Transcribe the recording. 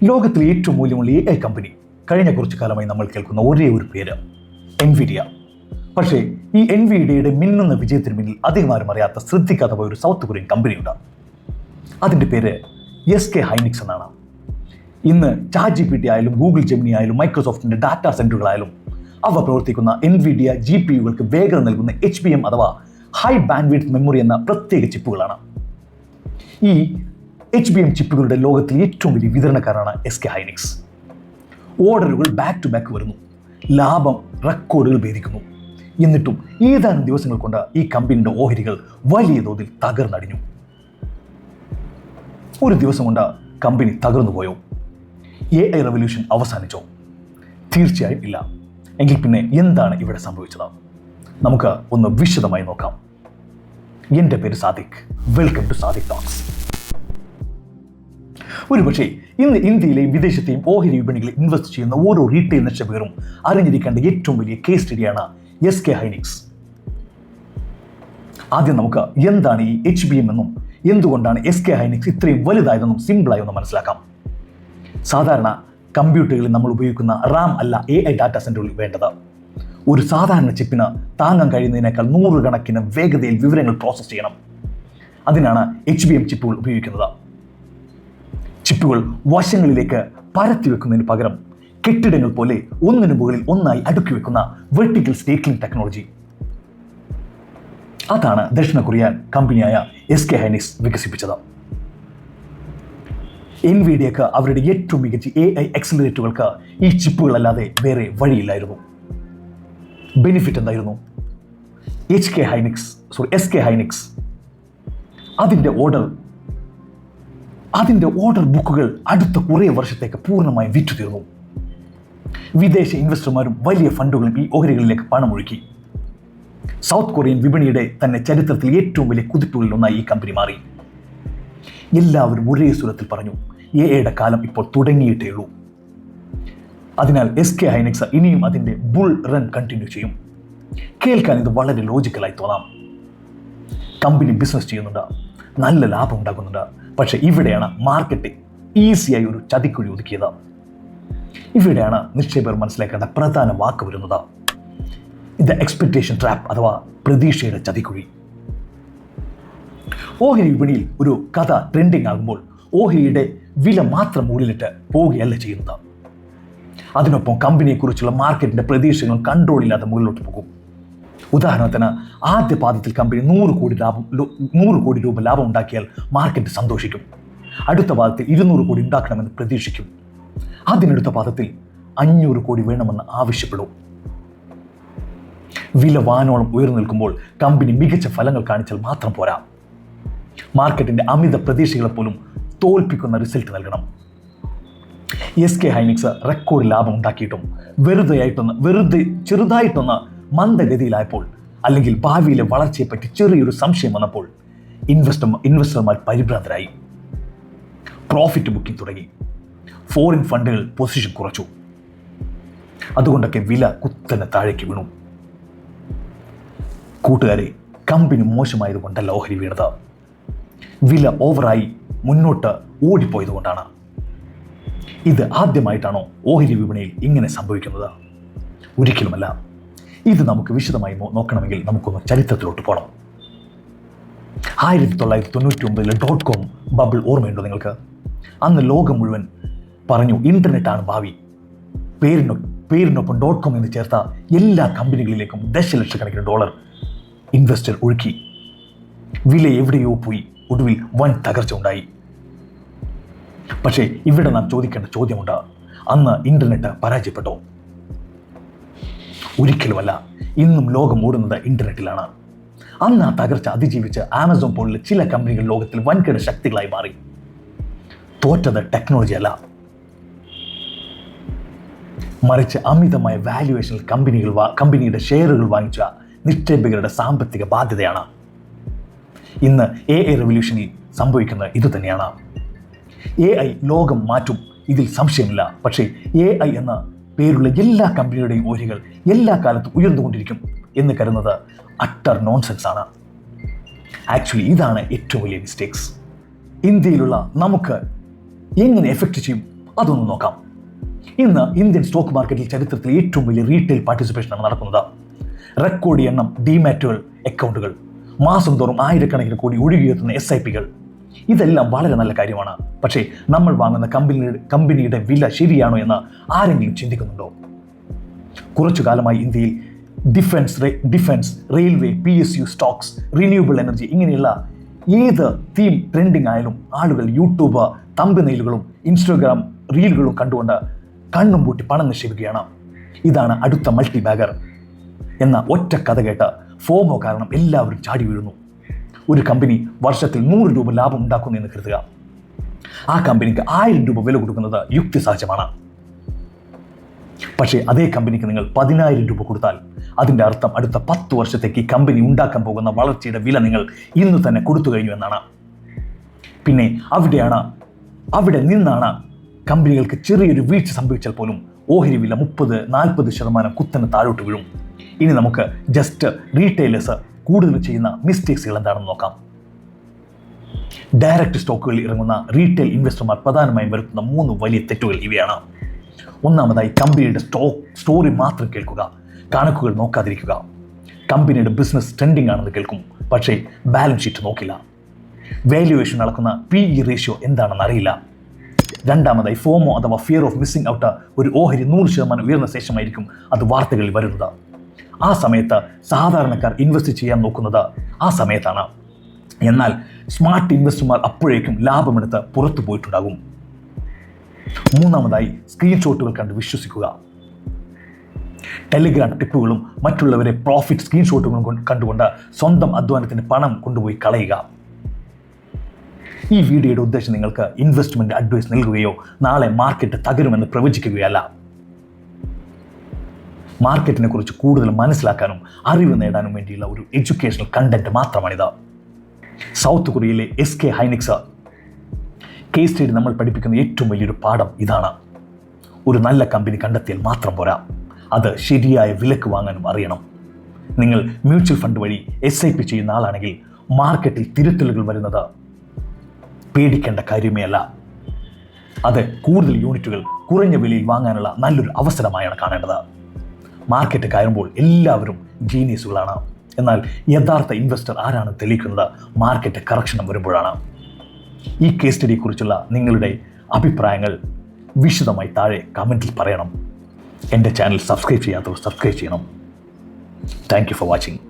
ലോകത്തിലെ ഏറ്റവും മൂല്യമുള്ള AI കമ്പനി കഴിഞ്ഞ കുറച്ചു കാലമായി നമ്മൾ കേൾക്കുന്ന ഒരേ ഒരു പേര് എൻവിഡിയ. പക്ഷേ ഈ എൻവിഡിയയുടെ മിന്നുന്ന വിജയത്തിന് പിന്നിൽ അധികം ആരും അറിയാത്ത, ശ്രദ്ധിക്കാത്ത പോയ ഒരു സൗത്ത് കൊറിയൻ കമ്പനിയുണ്ട്. അതിൻ്റെ പേര് SK ഹൈനിക്സ് എന്നാണ്. ഇന്ന് ChatGPT ആയാലും ഗൂഗിൾ ജെമിനി ആയാലും മൈക്രോസോഫ്റ്റിൻ്റെ ഡാറ്റാ സെൻറ്ററുകളായാലും അവ പ്രവർത്തിക്കുന്ന എൻവിഡിയ GPUകൾക്ക് വേഗത നൽകുന്ന HBM അഥവാ ഹൈ ബാൻഡ്വിഡ്ത്ത് മെമ്മറി എന്ന പ്രത്യേക ചിപ്പുകളാണ്. ഈ HBM ചിപ്പുകളുടെ ലോകത്തിലെ ഏറ്റവും വലിയ വിതരണക്കാരാണ് SK ഹൈനിക്സ്. ഓർഡറുകൾ ബാക്ക് ടു ബാക്ക് വരുന്നു, ലാഭം റെക്കോർഡുകൾ ഭേദിക്കുന്നു. എന്നിട്ടും ഏതാനും ദിവസങ്ങൾ കൊണ്ട് ഈ കമ്പനിയുടെ ഓഹരികൾ വലിയ തോതിൽ തകർന്നടിഞ്ഞു. ഒരു ദിവസം കൊണ്ട് കമ്പനി തകർന്നു പോയോ? AI റെവല്യൂഷൻ അവസാനിച്ചോ? തീർച്ചയായും ഇല്ല. എങ്കിൽ പിന്നെ എന്താണ് ഇവിടെ സംഭവിച്ചത്? നമുക്ക് ഒന്ന് വിശദമായി നോക്കാം. എൻ്റെ പേര് Sadiq. Welcome to Sadiq talks. ഒരുപക്ഷേ ഇന്ന് ഇന്ത്യയിലെയും വിദേശത്തെയും ഓഹരി വിപണികളിൽ ഇൻവെസ്റ്റ് ചെയ്യുന്ന ഓരോ റീറ്റെയിൽ നിക്ഷേപകരും അറിഞ്ഞിരിക്കേണ്ട ഏറ്റവും വലിയ കേസ് സ്റ്റഡിയാണ് SK ഹൈനിക്സ്. ആദ്യം നമുക്ക് എന്താണ് ഈ HBM എന്നും എന്തുകൊണ്ടാണ് SK ഹൈനിക്സ് ഇത്രയും വലുതായതെന്നും സിമ്പിളായി ഒന്ന് മനസ്സിലാക്കാം. സാധാരണ കമ്പ്യൂട്ടറുകളിൽ നമ്മൾ ഉപയോഗിക്കുന്ന RAM അല്ല AI ഡാറ്റാ സെന്ററുകളിൽ വേണ്ടത്. ഒരു സാധാരണ ചിപ്പിന് താങ്ങാൻ കഴിയുന്നതിനേക്കാൾ നൂറുകണക്കിന് വേഗതയിൽ വിവരങ്ങൾ പ്രോസസ്സ് ചെയ്യണം. അതിനാണ് HBM ചിപ്പുകൾ ഉപയോഗിക്കുന്നത്. ചിപ്പുകൾ വശങ്ങളിലേക്ക് പരത്തി വെക്കുന്നതിന് പകരം കെട്ടിടങ്ങൾ പോലെ ഒന്നിനു മുകളിൽ ഒന്നായി അടുക്കി വെക്കുന്ന വെർട്ടിക്കൽ സ്റ്റേക്കിംഗ് ടെക്നോളജി. അതാണ് ദക്ഷിണ കൊറിയൻ കമ്പനിയായ SK ഹൈനിക്സ് വികസിപ്പിച്ചത്. എൻവിഡിയക്ക് അവരുടെ ഏറ്റവും മികച്ച AI എക്സലറേറ്ററുകൾക്ക് ഈ ചിപ്പുകളല്ലാതെ വേറെ വഴിയില്ലായിരുന്നു. ബെനിഫിറ്റ് എന്തായിരുന്നു? SK ഹൈനിക്സ് അതിൻ്റെ ഓർഡർ ബുക്കുകൾ അടുത്ത കുറേ വർഷത്തേക്ക് പൂർണ്ണമായി വിറ്റു തീർന്നു. വിദേശ ഇൻവെസ്റ്റർമാരും വലിയ ഫണ്ടുകളും ഈ ഓഹരികളിലേക്ക് പണമൊഴുക്കി. സൗത്ത് കൊറിയൻ വിപണിയുടെ തന്നെ ചരിത്രത്തിൽ ഏറ്റവും വലിയ കുതിപ്പുകളിൽ ഒന്നായി ഈ കമ്പനി മാറി. എല്ലാവരും ഒരേ സ്വരത്തിൽ പറഞ്ഞു, AIയുടെ കാലം ഇപ്പോൾ തുടങ്ങിയിട്ടേ ഉള്ളൂ. അതിനാൽ SK ഹൈനിക്സ് ഇനിയും അതിൻ്റെ ബുൾ റൺ കണ്ടിന്യൂ ചെയ്യും. കേൾക്കാൻ ഇത് വളരെ ലോജിക്കലായി തോന്നാം. കമ്പനി ബിസിനസ് ചെയ്യുന്നുണ്ട്, നല്ല ലാഭം ഉണ്ടാക്കുന്നുണ്ട്. പക്ഷേ ഇവിടെയാണ് മാർക്കറ്റ് ഈസിയായി ഒരു ചതിക്കുഴി ഒതുക്കിയത്. ഇവിടെയാണ് നിക്ഷേപകർ മനസ്സിലാക്കേണ്ട പ്രധാന വാക്ക് വരുന്നത്. ഇത് എക്സ്പെക്ടേഷൻ ട്രാപ്പ് അഥവാ പ്രതീക്ഷയുടെ ചതിക്കുഴി. ഓഹരി വിപണിയിൽ ഒരു കഥ ട്രെൻഡിങ് ആകുമ്പോൾ ഓഹരിയുടെ വില മാത്രം മുകളിലിട്ട് പോവുകയല്ല ചെയ്യുന്നത്. അതിനൊപ്പം കമ്പനിയെക്കുറിച്ചുള്ള മാർക്കറ്റിന്റെ പ്രതീക്ഷകളും കൺട്രോളില്ലാതെ മുകളിലോട്ട് പോകും. ഉദാഹരണത്തിന് ആദ്യ പാദത്തിൽ കമ്പനി 100 കോടി രൂപ ലാഭം ഉണ്ടാക്കിയാൽ മാർക്കറ്റ് സന്തോഷിക്കും. അടുത്ത പാദത്തിൽ 200 കോടി ഉണ്ടാക്കണമെന്ന് പ്രതീക്ഷിക്കും. അതിനടുത്ത പാദത്തിൽ 500 കോടി വേണമെന്ന് ആവശ്യപ്പെടും. വില വാനോളം ഉയർന്നു നിൽക്കുമ്പോൾ കമ്പനി മികച്ച ഫലങ്ങൾ കാണിച്ചാൽ മാത്രം പോരാ, മാർക്കറ്റിന്റെ അമിത പ്രതീക്ഷകളെ പോലും തോൽപ്പിക്കുന്ന റിസൾട്ട് നൽകണം. SK ഹൈനിക്സ് റെക്കോർഡ് ലാഭം ഉണ്ടാക്കിയിട്ടും വെറുതെ ചെറുതായിട്ടൊന്ന് മന്ദഗതിയിലായപ്പോൾ, അല്ലെങ്കിൽ ഭാവിയിലെ വളർച്ചയെപ്പറ്റി ചെറിയൊരു സംശയം വന്നപ്പോൾ ഇൻവെസ്റ്റർമാർ പരിഭ്രാന്തരായി. പ്രോഫിറ്റ് ബുക്കിംഗ് തുടങ്ങി. ഫോറിൻ ഫണ്ടുകൾ പൊസിഷൻ കുറച്ചു. അതുകൊണ്ടൊക്കെ വില കുത്തനെ താഴേക്ക് വീണു. കൂട്ടുകാരെ, കമ്പനി മോശമായതുകൊണ്ടല്ല ഓഹരി വീണത്. വില ഓവറായി മുന്നോട്ട് ഓടിപ്പോയതുകൊണ്ടാണ്. ഇത് ആദ്യമായിട്ടാണോ ഓഹരി വിപണിയിൽ ഇങ്ങനെ സംഭവിക്കുന്നത്? ഒരിക്കലുമല്ല. ഇത് നമുക്ക് വിശദമായി നോക്കണമെങ്കിൽ നമുക്കൊന്ന് ചരിത്രത്തിലോട്ട് പോകണം. 1999 .com ബബിൾ ഓർമ്മയുണ്ടോ നിങ്ങൾക്ക്? അന്ന് ലോകം മുഴുവൻ പറഞ്ഞു ഇന്റർനെറ്റാണ് ഭാവി. പേരിനൊപ്പം .com എന്ന് ചേർത്ത എല്ലാ കമ്പനികളിലേക്കും ദശലക്ഷക്കണക്കിന് ഡോളർ ഇൻവെസ്റ്റർ ഒഴുക്കി. വില എവിടെയോ പോയി. ഒടുവിൽ വൻ തകർച്ച ഉണ്ടായി. പക്ഷേ ഇവിടെ നാം ചോദിക്കേണ്ട ചോദ്യമുണ്ട്, അന്ന് ഇന്റർനെറ്റ് പരാജയപ്പെട്ടോ? ഒരിക്കലുമല്ല. ഇന്നും ലോകം ഓടുന്നത് ഇന്റർനെറ്റിലാണ്. അന്ന് ആ തകർച്ച അതിജീവിച്ച് ആമസോൺ പോലുള്ള ചില കമ്പനികൾ ലോകത്തിൽ വൻകിട ശക്തികളായി മാറി. തോറ്റത് ടെക്നോളജി അല്ല, മറിച്ച് അമിതമായ വാല്യുവേഷനിൽ കമ്പനിയുടെ ഷെയറുകൾ വാങ്ങിച്ച നിക്ഷേപകരുടെ സാമ്പത്തിക ബാധ്യതയാണ്. ഇന്ന് AI റെവല്യൂഷനിൽ സംഭവിക്കുന്നത് ഇതുതന്നെയാണ്. AI ലോകം മാറ്റും, ഇതിൽ സംശയമില്ല. പക്ഷേ AI എന്ന പേരുള്ള എല്ലാ കമ്പനിയുടെയും ഓഹരികൾ എല്ലാ കാലത്തും ഉയർന്നുകൊണ്ടിരിക്കും എന്ന് കരുതുന്നത് അട്ടർ നോൺസെൻസ് ആണ്. ആക്ച്വലി ഇതാണ് ഏറ്റവും വലിയ മിസ്റ്റേക്സ്. ഇന്ത്യയിലുള്ള നമുക്ക് എങ്ങനെ എഫക്റ്റ് ചെയ്യും അതൊന്ന് നോക്കാം. ഇന്ന് ഇന്ത്യൻ സ്റ്റോക്ക് മാർക്കറ്റിൽ ചരിത്രത്തിൽ ഏറ്റവും വലിയ റീറ്റെയിൽ പാർട്ടിസിപ്പേഷനാണ് നടക്കുന്നത്. റെക്കോർഡ് എണ്ണം ഡിമാറ്റുകൾ അക്കൗണ്ടുകൾ, മാസം തോറും ആയിരക്കണക്കിന് കോടി ഒഴുകിയെത്തുന്ന SIPകൾ, ഇതെല്ലാം വളരെ നല്ല കാര്യമാണ്. പക്ഷേ നമ്മൾ വാങ്ങുന്ന കമ്പനിയുടെ വില ശരിയാണോ എന്ന് ആരെങ്കിലും ചിന്തിക്കുന്നുണ്ടോ? കുറച്ചു കാലമായി ഇന്ത്യയിൽ defence, railway, PSU stocks, renewable energy ഇങ്ങനെയുള്ള ഏത് തീം ട്രെൻഡിങ് ആയാലും ആളുകൾ യൂട്യൂബ് തമ്പനെയിലുകളും ഇൻസ്റ്റാഗ്രാം റീലുകളും കണ്ടുകൊണ്ട് കണ്ണും പൂട്ടി പണം നിക്ഷേപിക്കുകയാണ്. ഇതാണ് അടുത്ത മൾട്ടി ബാഗർ എന്ന ഒറ്റ കഥ കേട്ട് ഫോമോ കാരണം എല്ലാവരും ചാടി വീഴുന്നു. ഒരു കമ്പനി വർഷത്തിൽ 100 രൂപ ലാഭം ഉണ്ടാക്കുന്നു എന്ന് കരുതുക. ആ കമ്പനിക്ക് 1000 രൂപ വില കൊടുക്കുന്നത് യുക്തിസഹജമാണ്. പക്ഷേ അതേ കമ്പനിക്ക് നിങ്ങൾ 10,000 രൂപ കൊടുത്താൽ അതിൻ്റെ അർത്ഥം അടുത്ത 10 വർഷത്തേക്ക് ഈ കമ്പനി ഉണ്ടാക്കാൻ പോകുന്ന വളർച്ചയുടെ വില നിങ്ങൾ ഇന്ന് തന്നെ കൊടുത്തു കഴിഞ്ഞു എന്നാണ്. പിന്നെ അവിടെ നിന്നാണ് കമ്പനികൾക്ക് ചെറിയൊരു വീഴ്ച സംഭവിച്ചാൽ പോലും ഓഹരി വില 30-40% കുത്തനെ താഴോട്ട് വീഴും. ഇനി നമുക്ക് ജസ്റ്റ് റീറ്റെയിലേഴ്സ് കൂടുതൽ ചെയ്യുന്ന മിസ്റ്റേക്സുകൾ എന്താണെന്ന് നോക്കാം. ഡയറക്റ്റ് സ്റ്റോക്കുകളിൽ ഇറങ്ങുന്ന റീറ്റെയിൽ ഇൻവെസ്റ്റർമാർ പ്രധാനമായും വരുത്തുന്ന 3 വലിയ തെറ്റുകൾ ഇവയാണ്. ഒന്നാമതായി, കമ്പനിയുടെ സ്റ്റോറി മാത്രം കേൾക്കുക, കണക്കുകൾ നോക്കാതിരിക്കുക. കമ്പനിയുടെ ബിസിനസ് ട്രെൻഡിങ് ആണെന്ന് കേൾക്കും, പക്ഷേ ബാലൻസ് ഷീറ്റ് നോക്കില്ല. വാല്യുവേഷൻ അളക്കുന്ന PE റേഷ്യോ എന്താണെന്ന് അറിയില്ല. രണ്ടാമതായി, ഫോമോ അഥവാ ഫിയർ ഓഫ് മിസ്സിംഗ് ഔട്ട്. ഒരു ഓഹരി 100% ഉയർന്ന ശേഷമായിരിക്കും അത് വാർത്തകളിൽ വരുന്നത്. ആ സമയത്ത് സാധാരണക്കാർ ഇൻവെസ്റ്റ് ചെയ്യാൻ നോക്കുന്നത് ആ സമയത്താണ്. എന്നാൽ സ്മാർട്ട് ഇൻവെസ്റ്റർമാർ അപ്പോഴേക്കും ലാഭമെടുത്ത് പുറത്തു പോയിട്ടുണ്ടാകും. മൂന്നാമതായി, സ്ക്രീൻഷോട്ടുകൾ കണ്ട് വിശ്വസിക്കുക. ടെലിഗ്രാം ടിപ്പുകളും മറ്റുള്ളവരെ പ്രോഫിറ്റ് സ്ക്രീൻഷോട്ടുകളും കണ്ടുകൊണ്ട് സ്വന്തം അധ്വാനത്തിന് പണം കൊണ്ടുപോയി കളയുക. ഈ വീഡിയോയുടെ ഉദ്ദേശം നിങ്ങൾക്ക് ഇൻവെസ്റ്റ്മെന്റ് അഡ്വൈസ് നൽകുകയോ നാളെ മാർക്കറ്റ് തകരുമെന്ന് പ്രവചിക്കുകയല്ല. മാർക്കറ്റിനെ കുറിച്ച് കൂടുതൽ മനസ്സിലാക്കാനും അറിവ് നേടാനും വേണ്ടിയുള്ള ഒരു എഡ്യൂക്കേഷണൽ കണ്ടന്റ് മാത്രമാണിത്. സൗത്ത് കൊറിയയിലെ SK ഹൈനിക്സ് കേസ് സ്റ്റഡി നമ്മൾ പഠിപ്പിക്കുന്ന ഏറ്റവും വലിയൊരു പാഠം ഇതാണ്. ഒരു നല്ല കമ്പനി കണ്ടെത്തിയാൽ മാത്രം പോരാ, അത് ശരിയായ വിലക്ക് വാങ്ങാനും അറിയണം. നിങ്ങൾ മ്യൂച്വൽ ഫണ്ട് വഴി SIP ചെയ്യുന്ന ആളാണെങ്കിൽ മാർക്കറ്റിൽ തിരുത്തലുകൾ വരുന്നത് പേടിക്കേണ്ട കാര്യമേ അല്ല. അത് കൂടുതൽ യൂണിറ്റുകൾ കുറഞ്ഞ വിലയിൽ വാങ്ങാനുള്ള നല്ലൊരു അവസരമായാണ് കാണേണ്ടത്. മാർക്കറ്റ് കയറുമ്പോൾ എല്ലാവരും ജീനിയസുകളാണ്. എന്നാൽ യഥാർത്ഥ ഇൻവെസ്റ്റർ ആരാണ് തെളിയിക്കുന്നത് മാർക്കറ്റ് കറക്ഷൻ വരുമ്പോഴാണ്. ഈ കേസ് സ്റ്റഡിയെക്കുറിച്ചുള്ള നിങ്ങളുടെ അഭിപ്രായങ്ങൾ വിശദമായി താഴെ കമൻറ്റിൽ പറയണം. എൻ്റെ ചാനൽ സബ്സ്ക്രൈബ് ചെയ്യാത്തവർ സബ്സ്ക്രൈബ് ചെയ്യണം. Thank you for watching.